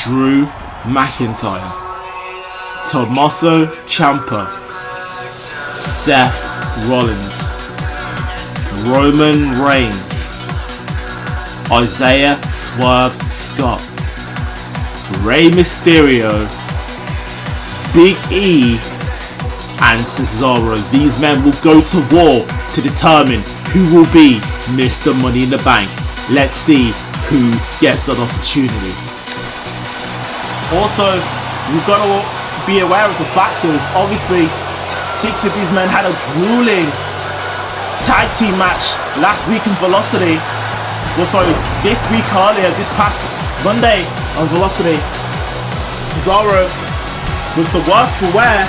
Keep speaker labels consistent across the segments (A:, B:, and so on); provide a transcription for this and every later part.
A: Drew McIntyre, Tommaso Ciampa, Seth Rollins, Roman Reigns, Isaiah Swerve Scott, Rey Mysterio, Big E, and Cesaro. These men will go to war to determine who will be Mr. Money in the Bank. Let's see who gets that opportunity.
B: Also, we've got to be aware of the factors. Obviously, 6 of these men had a grueling tag team match last week in Velocity. Well, sorry, this week earlier, this past Monday on Velocity. Cesaro was the worst for wear,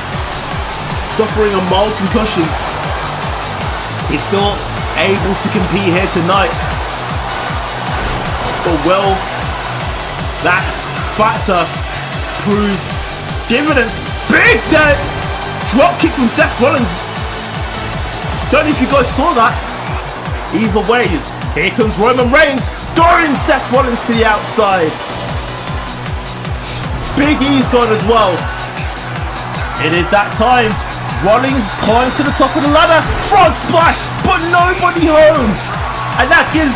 B: suffering a mild concussion. He's still able to compete here tonight. But will that factor prove dividends? Big drop kick from Seth Rollins. Don't know if you guys saw that. Either ways, here comes Roman Reigns, throwing Seth Rollins to the outside. Big E's gone as well. It is that time. Rollins climbs to the top of the ladder. Frog splash, but nobody home. And that gives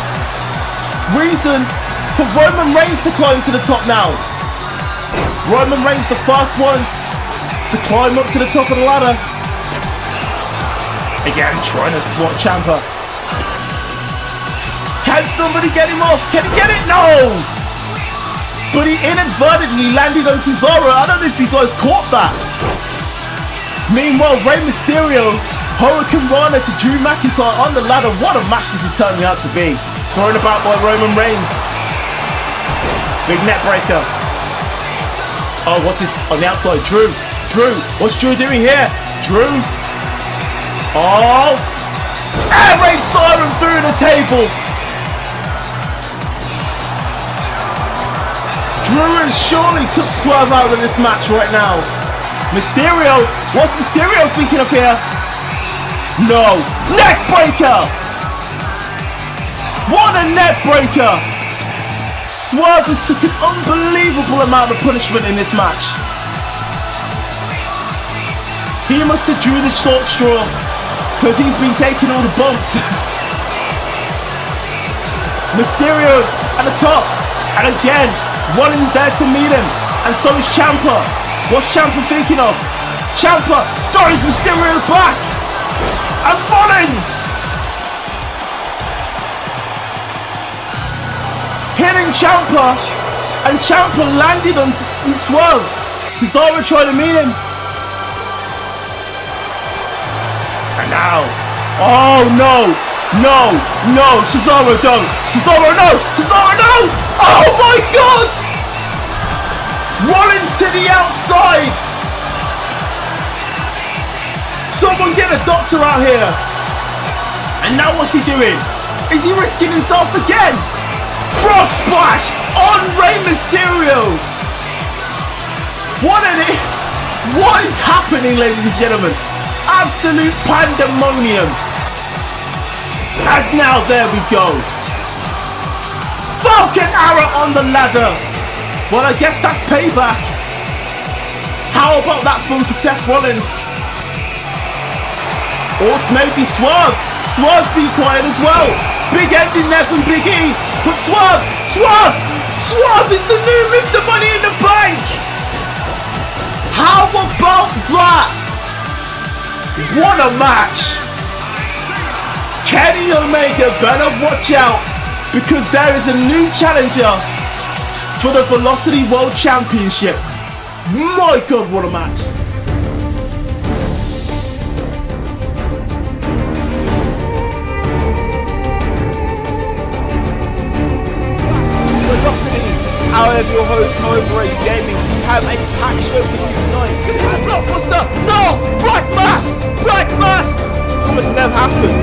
B: reason for Roman Reigns to climb to the top now. Roman Reigns the first one to climb up to the top of the ladder. Again, trying to swat Ciampa. Can somebody get him off? Can he get it? No! But he inadvertently landed on Cesaro. I don't know if you guys caught that. Meanwhile, Rey Mysterio, Hurricane Rana to Drew McIntyre on the ladder. What a match this is turning out to be. Thrown about by Roman Reigns. Big net breaker. Oh, what's this on the outside? Drew, what's Drew doing here? Drew. Oh. Air raid siren through the table. Drew and surely took Swerve out of this match right now. Mysterio, what's Mysterio thinking of here? No, neck breaker! What a neck breaker! Swerve has took an unbelievable amount of punishment in this match. He must have drew the short straw because he's been taking all the bumps. Mysterio at the top, and again, Rollins there to meet him, and so is Ciampa. What's Ciampa thinking of? Ciampa throws Mysterio back! And Rollins! Hitting Ciampa! And Ciampa landed on Swerve. Cesaro tried to meet him. And now... Oh no! No! Cesaro don't! Cesaro no! Cesaro no! Oh my god! Rollins to the outside! Someone get a doctor out here! And now what's he doing? Is he risking himself again? Frog splash on Rey Mysterio! What is happening, ladies and gentlemen? Absolute pandemonium! As now there we go. Falcon arrow on the ladder! Well, I guess that's payback. How about that fun for Seth Rollins? Or maybe Swerve. Swerve's been quiet as well. Big ending there from Big E. But Swerve is the new Mr. Money in the Bank. How about that? What a match. Kenny Omega better watch out, because there is a new challenger for the Velocity World Championship. My god, what a match. Velocity, however, your host, Over Gaming, have a packed show for you tonight. It's going to be a blockbuster. No! Black Mass! It's almost never happened.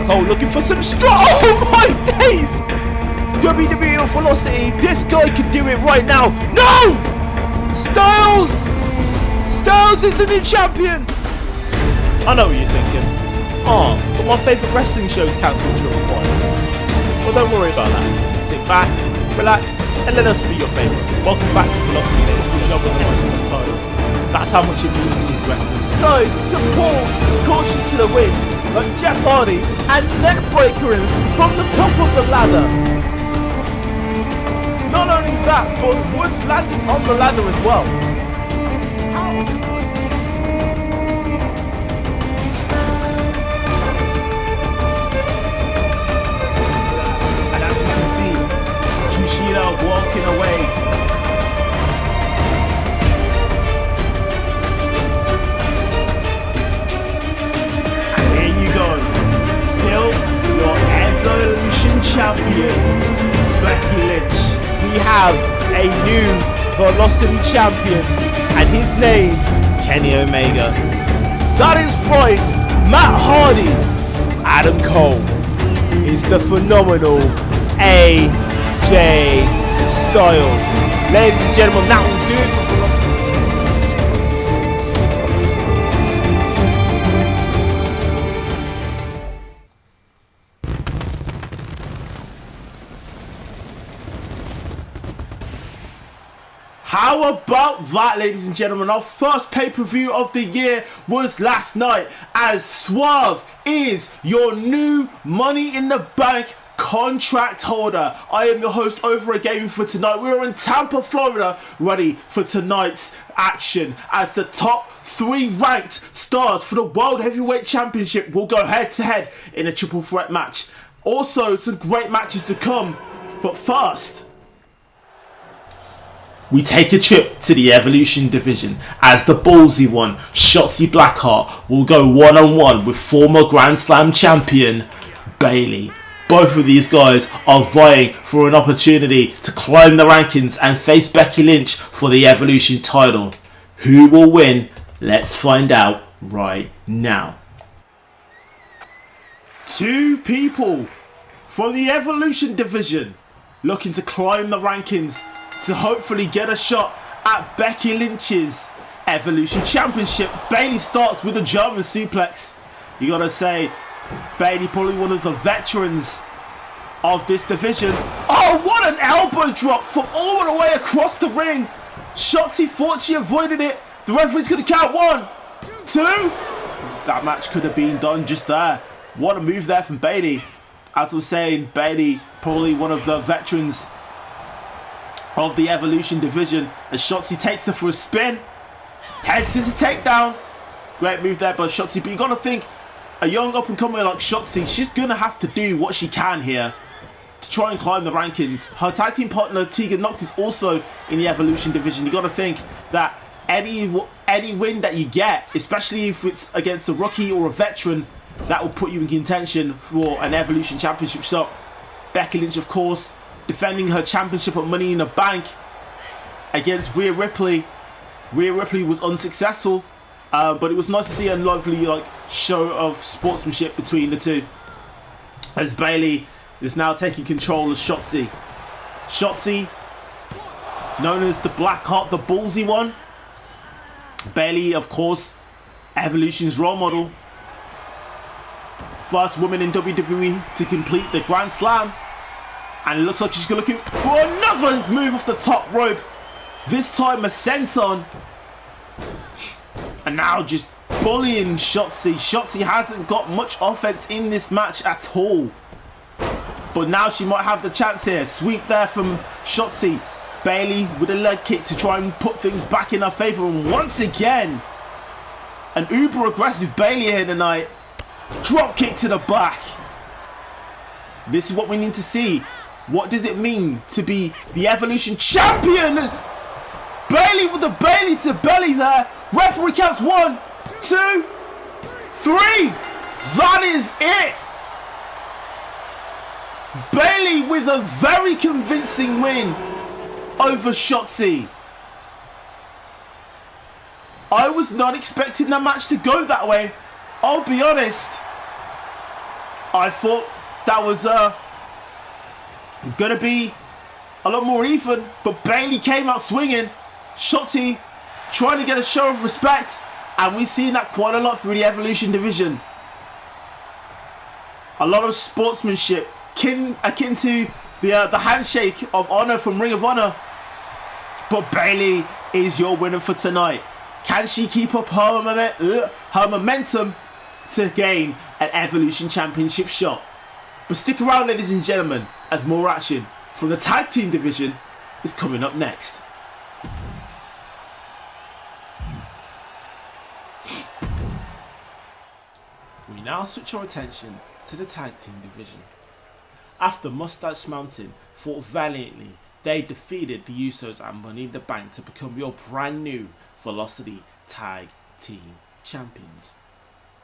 B: Cole looking for some strong. Oh my days! WWE or Velocity, this guy could do it right now. No! Styles is the new champion. I know what you're thinking. Oh, but my favourite wrestling show's cancelled during the fight. Well, don't worry about that. Sit back, relax, and let us be your favourite. Welcome back to Velocity. Good job with this title. That's how much it means to these wrestlers. Goes to Paul, caution to the wind, like Jeff Hardy, and neckbreaker him from the top of the ladder. Not only that, but Woods landed on the ladder as well. And as you can see, Kushida walking away. And here you go. Still your Evolution champion, Becky Lynch. We have a new Velocity champion, and his name, Kenny Omega. That is right, Matt Hardy. Adam Cole is the phenomenal AJ Styles. Ladies and gentlemen, that will do it for Velocity. How about that, ladies and gentlemen? Our first pay-per-view of the year was last night, as Swerve is your new Money in the Bank contract holder. I am your host over at Gaming for Tonight. We're in Tampa, Florida, ready for tonight's action, as the top 3 ranked stars for the World Heavyweight Championship will go head-to-head in a triple threat match. Also, some great matches to come, but first, we take a trip to the Evolution division, as the ballsy one, Shotzi Blackheart, will go one-on-one with former Grand Slam champion Bayley. Both of these guys are vying for an opportunity to climb the rankings and face Becky Lynch for the Evolution title. Who will win? Let's find out right now. 2 people from the Evolution division looking to climb the rankings to hopefully get a shot at Becky Lynch's Evolution Championship. Bayley starts with a German suplex. You gotta say, Bayley probably one of the veterans of this division. Oh, what an elbow drop from all the way across the ring. Shotzi thought she avoided it. The referee's gonna count 1, 2. That match could have been done just there. What a move there from Bayley. As I was saying, Bayley probably one of the veterans of the Evolution division, as Shotzi takes her for a spin. Head scissors takedown. Great move there by Shotzi, but you gotta think, a young up-and-comer like Shotzi, she's gonna have to do what she can here to try and climb the rankings. Her tag team partner Tegan Nox is also in the Evolution division. You gotta think that any win that you get, especially if it's against a rookie or a veteran, that will put you in contention for an Evolution Championship shot. Becky Lynch, of course, defending her championship at Money in the Bank against Rhea Ripley. Rhea Ripley was unsuccessful, but it was nice to see a lovely show of sportsmanship between the two, as Bayley is now taking control of Shotzi. Shotzi, known as the Blackheart, the ballsy one. Bayley, of course, Evolution's role model. First woman in WWE to complete the Grand Slam. And it looks like she's looking for another move off the top rope. This time a senton. And now just bullying Shotzi. Shotzi hasn't got much offense in this match at all. But now she might have the chance here. Sweep there from Shotzi. Bayley with a leg kick to try and put things back in her favor. And once again, an uber aggressive Bayley here tonight. Drop kick to the back. This is what we need to see. What does it mean to be the Evolution champion? Bayley with the Bayley to belly there. Referee counts 1, 2, 3. That is it. Bayley with a very convincing win over Shotzi. I was not expecting the match to go that way. I'll be honest. I thought that was gonna be a lot more even, but Bayley came out swinging. Shotzi trying to get a show of respect, and we've seen that quite a lot through the Evolution division. A lot of sportsmanship, akin to the handshake of honor from Ring of Honor. But Bayley is your winner for tonight. Can she keep up her momentum to gain an Evolution Championship shot? But stick around, ladies and gentlemen, as more action from the tag team division is coming up next. We now switch our attention to the tag team division. After Mustache Mountain fought valiantly, they defeated the Usos and Money in the Bank to become your brand new Velocity Tag Team Champions.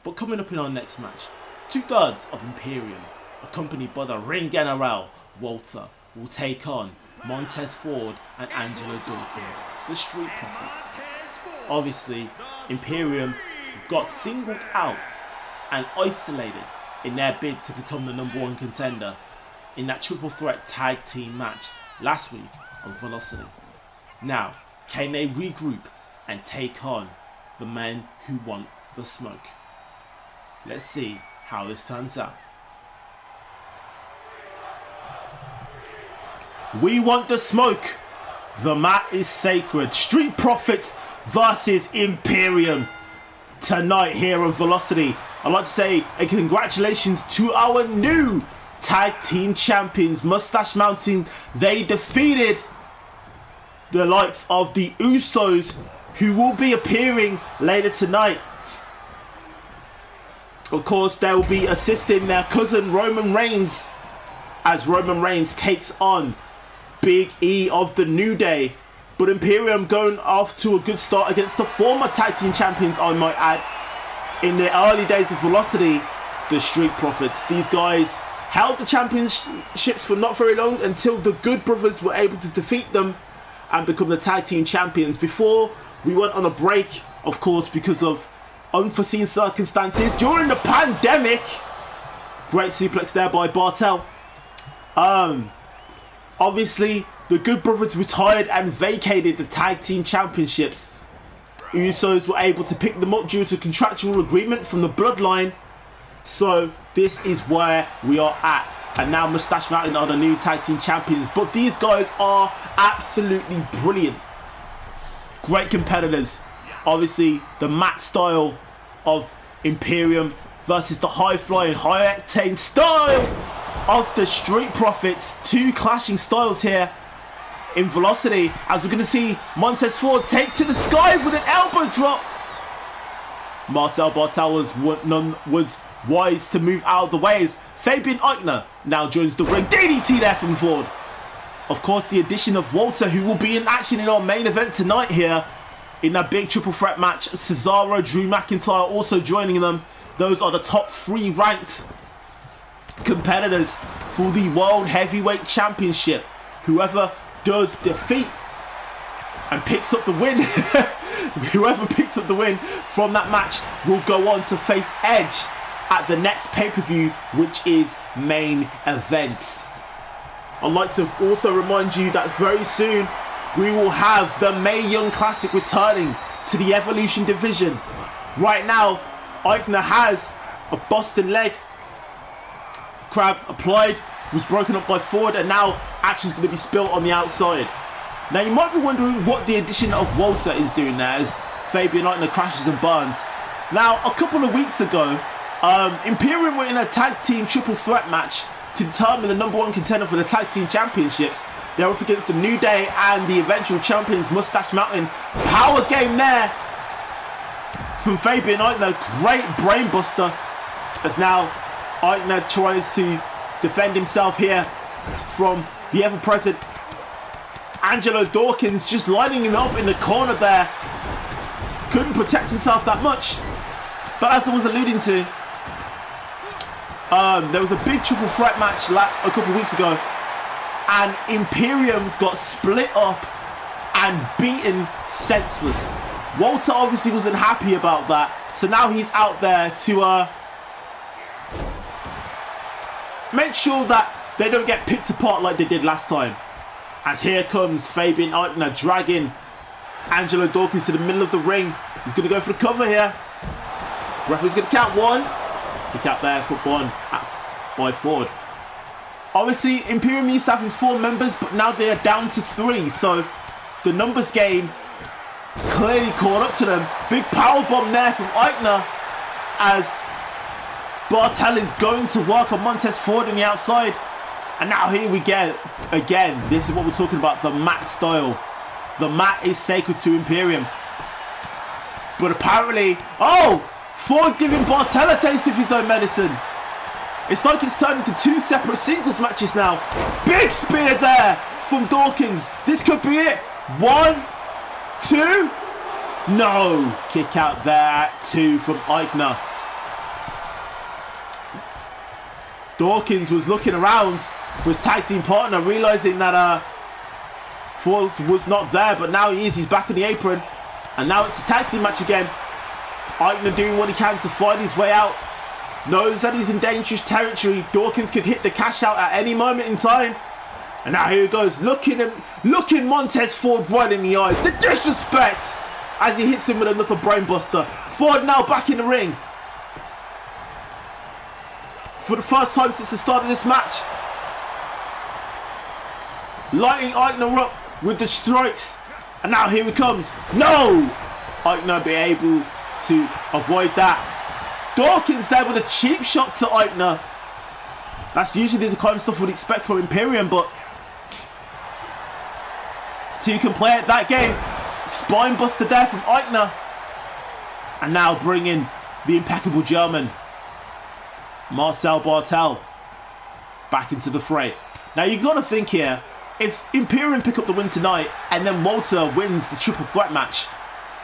B: But coming up in our next match, 2/3 of Imperium, accompanied by the Ring General Walter, will take on Montez Ford and Angelo Dawkins, the Street Profits. Obviously, Imperium got singled out and isolated in their bid to become the #1 contender in that triple threat tag team match last week on Velocity. Now, can they regroup and take on the men who want the smoke? Let's see how this turns out. We want the smoke. The mat is sacred. Street Profits versus Imperium tonight here on Velocity. I'd like to say a congratulations to our new tag team champions, Mustache Mountain. They defeated the likes of the Usos, who will be appearing later tonight. Of course, they will be assisting their cousin Roman Reigns as Roman Reigns takes on Big E of the New Day. But Imperium going off to a good start against the former tag team champions, I might add, in the early days of Velocity, the Street Profits. These guys held the championships for not very long until the Good Brothers were able to defeat them and become the tag team champions before we went on a break, of course, because of unforeseen circumstances during the pandemic. Great suplex there by Bartel. Obviously, the Good Brothers retired and vacated the tag team championships. Usos were able to pick them up due to contractual agreement from the Bloodline. So this is where we are at. And now Mustache Mountain are the new tag team champions. But these guys are absolutely brilliant. Great competitors. Obviously, the mat style of Imperium versus the high-flying, high-octane style of the Street Profits. Two clashing styles here in Velocity, as we're going to see Montez Ford take to the sky with an elbow drop. Marcel Bartel was wise to move out of the way as Fabian Eichner now joins the ring. DDT there from Ford. Of course, the addition of Walter, who will be in action in our main event tonight here in that big triple threat match. Cesaro, Drew McIntyre also joining them. Those are the top 3 ranked competitors for the World Heavyweight Championship. Whoever does defeat and picks up the win, whoever picks up the win from that match will go on to face Edge at the next pay-per-view, which is main event. I'd like to also remind you that very soon we will have the Mae Young Classic returning to the Evolution division. Right now, Eichner has a Boston leg crab applied, was broken up by Ford, and now action's going to be spilt on the outside. Now you might be wondering what the addition of Walter is doing there as Fabian Eichner crashes and burns. Now, a couple of weeks ago, Imperium were in a tag team triple threat match to determine the #1 contender for the tag team championships. They're up against the New Day and the eventual champions, Mustache Mountain. Power game there from Fabian Eichner. Great brainbuster as now Eichner tries to defend himself here from the ever-present Angelo Dawkins, just lining him up in the corner there. Couldn't protect himself that much. But as I was alluding to, there was a big triple threat match a couple of weeks ago, and Imperium got split up and beaten senseless. Walter obviously wasn't happy about that, so now he's out there to make sure that they don't get picked apart like they did last time. As here comes Fabian Eichner dragging Angelo Dawkins to the middle of the ring. He's going to go for the cover here. Referee's going to count 1. Kick out there for 1 by Ford. Obviously, Imperium used to having 4 members, but now they are down to 3. So the numbers game clearly caught up to them. Big power bomb there from Eichner as Bartel is going to work on Montez Ford on the outside. And now here we get, again, this is what we're talking about, the mat style. The mat is sacred to Imperium. But apparently, Ford giving Bartel a taste of his own medicine. It's like it's turned into 2 separate singles matches now. Big spear there from Dawkins. This could be it. 1, 2. No. Kick out there at 2 from Eichner. Dawkins was looking around for his tag team partner, realizing that Ford was not there, but now he is. He's back in the apron. And now it's a tag team match again. Eichner doing what he can to find his way out. Knows that he's in dangerous territory. Dawkins could hit the cash out at any moment in time. And now here he goes, looking Montez Ford right in the eyes. The disrespect as he hits him with another brainbuster. Ford now back in the ring. For the first time since the start of this match. Lighting Eichner up with the strikes. And now here he comes. No! Eichner be able to avoid that. Dawkins there with a cheap shot to Eichner. That's usually the kind of stuff we'd expect from Imperium, but so you can play it that game. Spine buster there from Eichner. And now bring in the impeccable German, Marcel Bartel, back into the fray. Now you've got to think here, if Imperium pick up the win tonight and then Walter wins the triple threat match,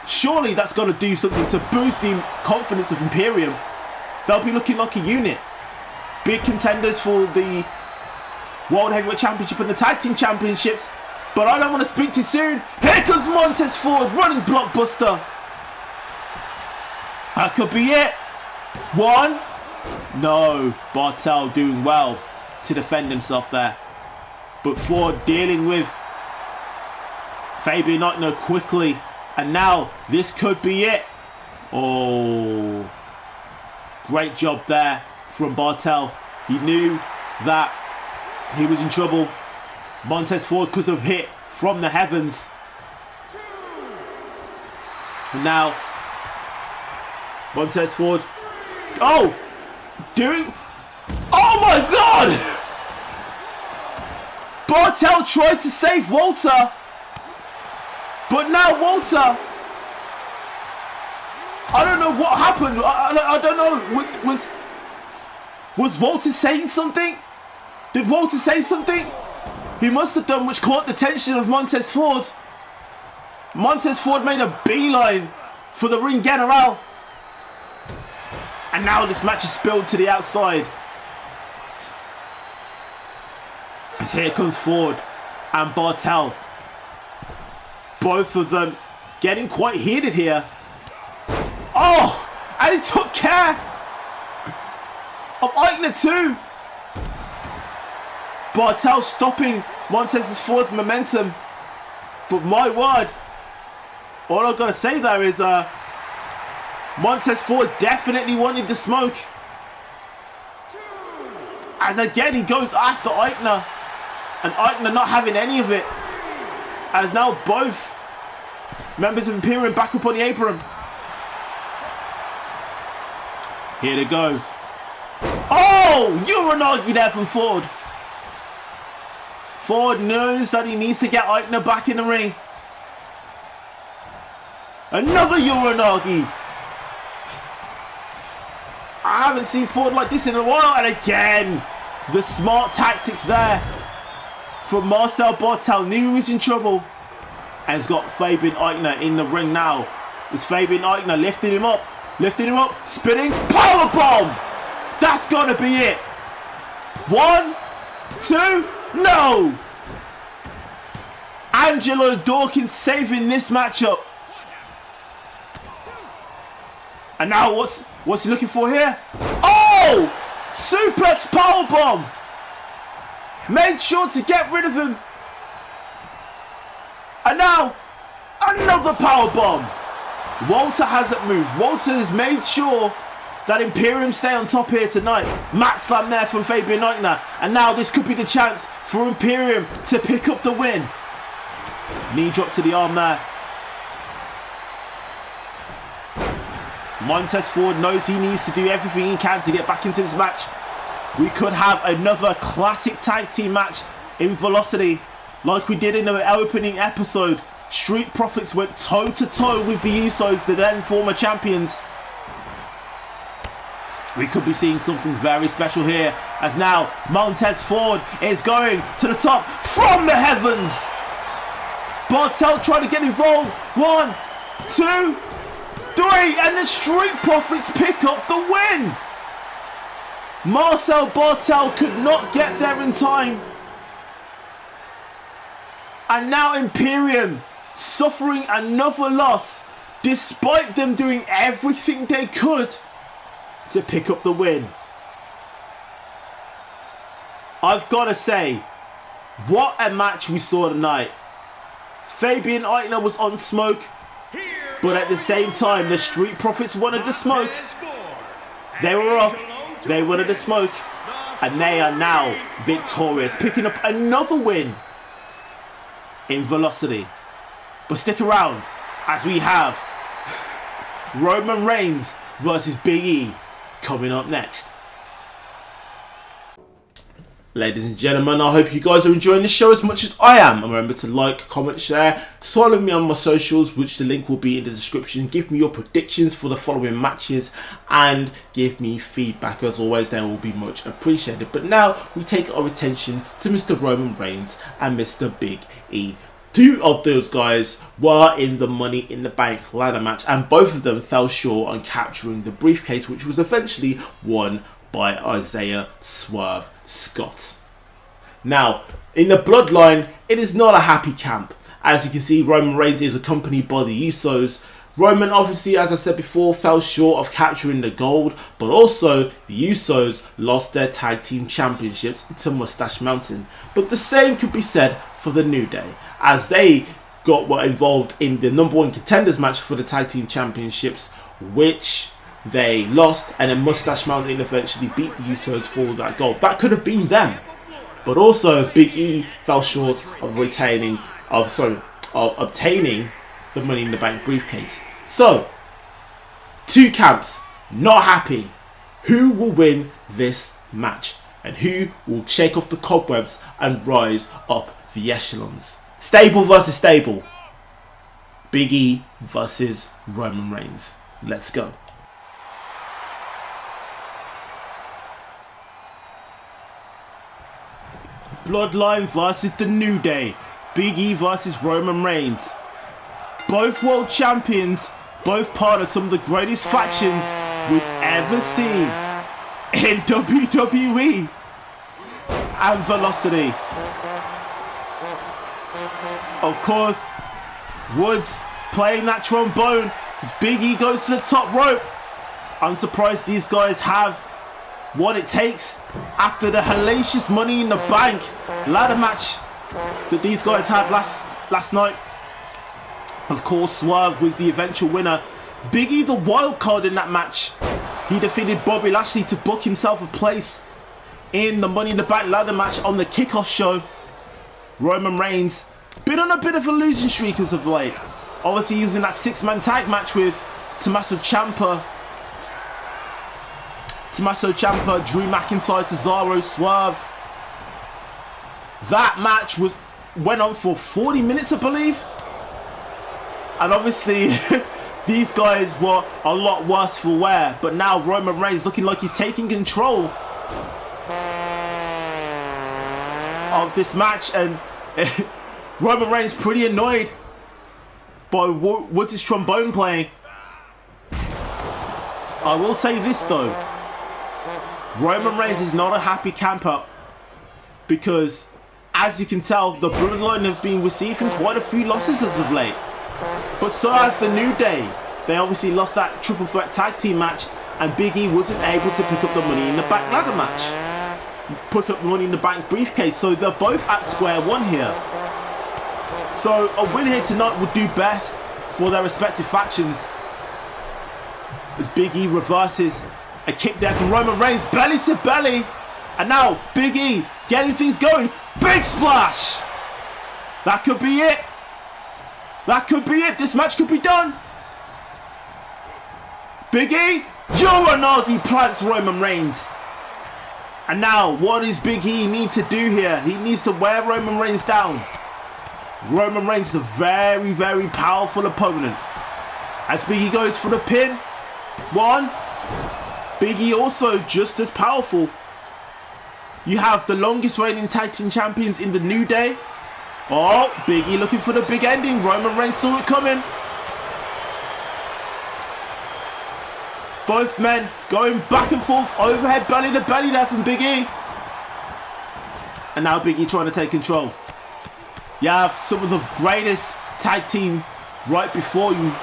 B: surely that's going to do something to boost the confidence of Imperium. They'll be looking like a unit. Big contenders for the World Heavyweight Championship and the Tag Team Championships. But I don't want to speak too soon. Here comes Montez Ford running blockbuster. That could be it. 1. No. Bartel doing well to defend himself there. But Ford dealing with Fabian Eichner quickly. And now this could be it. Oh. Great job there from Bartel. He knew that he was in trouble. Montez Ford could have hit from the heavens. And now Montez Ford. Oh my God! Bartel tried to save Walter. But now Walter, I don't know what happened. I don't know. Was Walter saying something? Did Walter say something? He must have done, which caught the attention of Montez Ford. Montez Ford made a beeline for the ring general. And now this match is spilled to the outside. As here comes Ford and Bartel. Both of them getting quite heated here. Oh, and he took care of Eichner too. Bartel stopping Montez Ford's momentum. But my word, all I've got to say there is Montez Ford definitely wanted the smoke. As again he goes after Eichner. And Eichner not having any of it. As now both members of Imperium back up on the apron. Here it goes. Oh! Uranagi there from Ford. Ford knows that he needs to get Eichner back in the ring. Another Uranagi. I haven't seen Ford like this in a while. And again, the smart tactics there from Marcel Bartel. Knew he was in trouble. And has got Fabian Eichner in the ring now. It's Fabian Eichner lifting him up. Spinning. Powerbomb! That's gonna be it. 1, 2, no! Angelo Dawkins saving this matchup. And now what's he looking for here? Oh! Suplex powerbomb! Made sure to get rid of him. And now another powerbomb. Walter hasn't moved. Walter has made sure that Imperium stay on top here tonight. Mat slam there from Fabian Eichner. And now this could be the chance for Imperium to pick up the win. Knee drop to the arm there. Montez Ford knows he needs to do everything he can to get back into this match. We could have another classic tag team match in Velocity like we did in the opening episode. Street Profits went toe to toe with the Usos, the then former champions. We could be seeing something very special here, as now Montez Ford is going to the top from the heavens. Bartel trying to get involved. 1, 2, 3, and the Street Profits pick up the win. Marcel Bartel could not get there in time. And now Imperium suffering another loss, despite them doing everything they could to pick up the win. I've got to say, what a match we saw tonight. Fabian Eichner was on smoke, but at the same time, the Street Profits wanted the smoke. They were up, they wanted the smoke, and they are now victorious, picking up another win in Velocity. But stick around, as we have Roman Reigns versus Big E coming up next. Ladies and gentlemen, I hope you guys are enjoying the show as much as I am. And remember to like, comment, share, follow me on my socials, which the link will be in the description. Give me your predictions for the following matches and give me feedback. As always, they will be much appreciated. But now we take our attention to Mr. Roman Reigns and Mr. Big E. Two of those guys were in the Money in the Bank ladder match, and both of them fell short on capturing the briefcase, which was eventually won by Isaiah Swerve Scott. Now, in the Bloodline, it is not a happy camp. As you can see, Roman Reigns is accompanied by the Usos. Roman, obviously, as I said before, fell short of capturing the gold, but also the Usos lost their tag team championships to Mustache Mountain. But the same could be said for the New Day, as they were involved in the #1 contenders match for the tag team championships, which they lost, and then Mustache Mountain eventually beat the Usos for that gold. That could have been them. But also, Big E fell short of obtaining the Money in the Bank briefcase. So, two camps not happy. Who will win this match? And who will shake off the cobwebs and rise up the echelons? Stable versus stable. Big E versus Roman Reigns. Let's go. Bloodline versus the New Day. Big E versus Roman Reigns. Both world champions, both part of some of the greatest factions we've ever seen in WWE and Velocity. Of course, Woods playing that trombone as Big E goes to the top rope. I'm surprised these guys have what it takes after the hellacious Money in the Bank ladder match that these guys had last night. Of course, Swerve was the eventual winner. Big E the wild card in that match. He defeated Bobby Lashley to book himself a place in the Money in the Bank ladder match on the kickoff show. Roman Reigns been on a bit of a losing streak as of late. Obviously, he was in that 6-man tag match with Tommaso Ciampa, Drew McIntyre, Cesaro, Swerve. That match went on for 40 minutes, I believe. And obviously, these guys were a lot worse for wear. But now Roman Reigns looking like he's taking control of this match. And Roman Reigns pretty annoyed by Woods' trombone playing. I will say this though. Roman Reigns is not a happy camper, because as you can tell, the Bloodline have been receiving quite a few losses as of late. But so have the New Day. They obviously lost that triple threat tag team match, and Big E wasn't able to pick up the Money in the Bank ladder match. Pick up the Money in the Bank briefcase, so they're both at square one here. So a win here tonight would do best for their respective factions, as Big E reverses A kick there from Roman Reigns, belly to belly. And now Big E getting things going. Big splash. That could be it. That could be it. This match could be done. Big E, Uranagi plants Roman Reigns. And now, what does Big E need to do here? He needs to wear Roman Reigns down. Roman Reigns is a very, very powerful opponent. As Big E goes for the pin. One. Big E also just as powerful. You have the longest reigning tag team champions in the New Day. Oh, Big E looking for the big ending. Roman Reigns saw it coming. Both men going back and forth, overhead belly to belly there from Big E. And now Big E trying to take control. You have some of the greatest tag team right before you.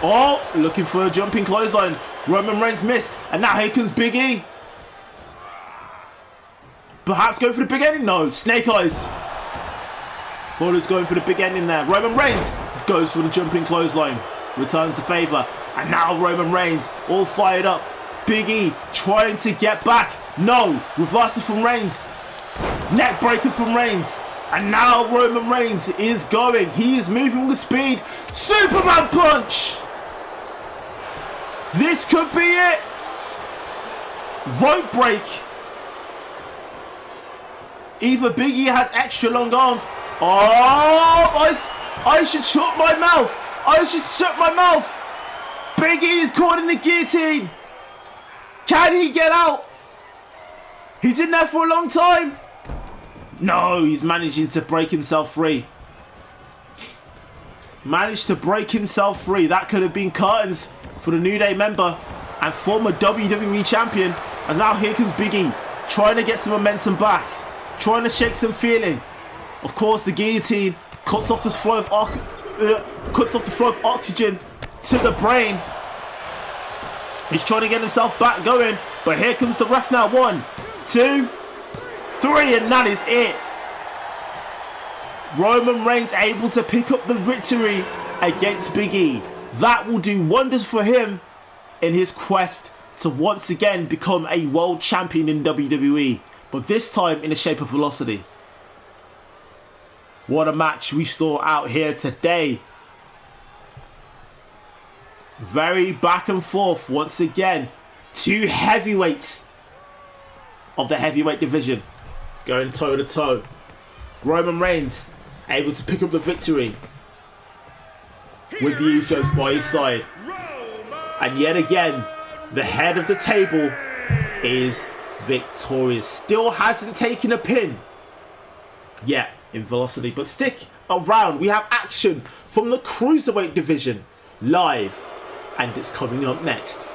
B: Oh, looking for a jumping clothesline. Roman Reigns missed. And now here comes Big E. Perhaps going for the big ending? No, snake eyes. Fowler's going for the big ending there. Roman Reigns goes for the jumping clothesline. Returns the favour. And now Roman Reigns all fired up. Big E trying to get back. No. Reversal from Reigns. Neck breaker from Reigns. And now Roman Reigns is going. He is moving with speed. Superman punch. This could be it. Rope break. Either Big E has extra long arms. Oh, I should shut my mouth. I should shut my mouth. Big E is caught in the guillotine. Can he get out? He's in there for a long time. No, he's managing to break himself free. Managed to break himself free. That could have been curtains for the New Day member and former WWE champion. And now here comes Big E, trying to get some momentum back. Trying to shake some feeling. Of course, the guillotine cuts off the flow of oxygen to the brain. He's trying to get himself back going, but here comes the ref now. 1, 2, 3, and that is it. Roman Reigns able to pick up the victory against Big E. That will do wonders for him in his quest to once again become a world champion in WWE, but this time in the shape of Velocity. What a match we saw out here today. Very back and forth once again. Two heavyweights of the heavyweight division going toe to toe. Roman Reigns able to pick up the victory with the Usos by his side. And yet again, the head of the table is victorious. Still hasn't taken a pin yet in Velocity, but stick around. We have action from the Cruiserweight division live, and it's coming up next.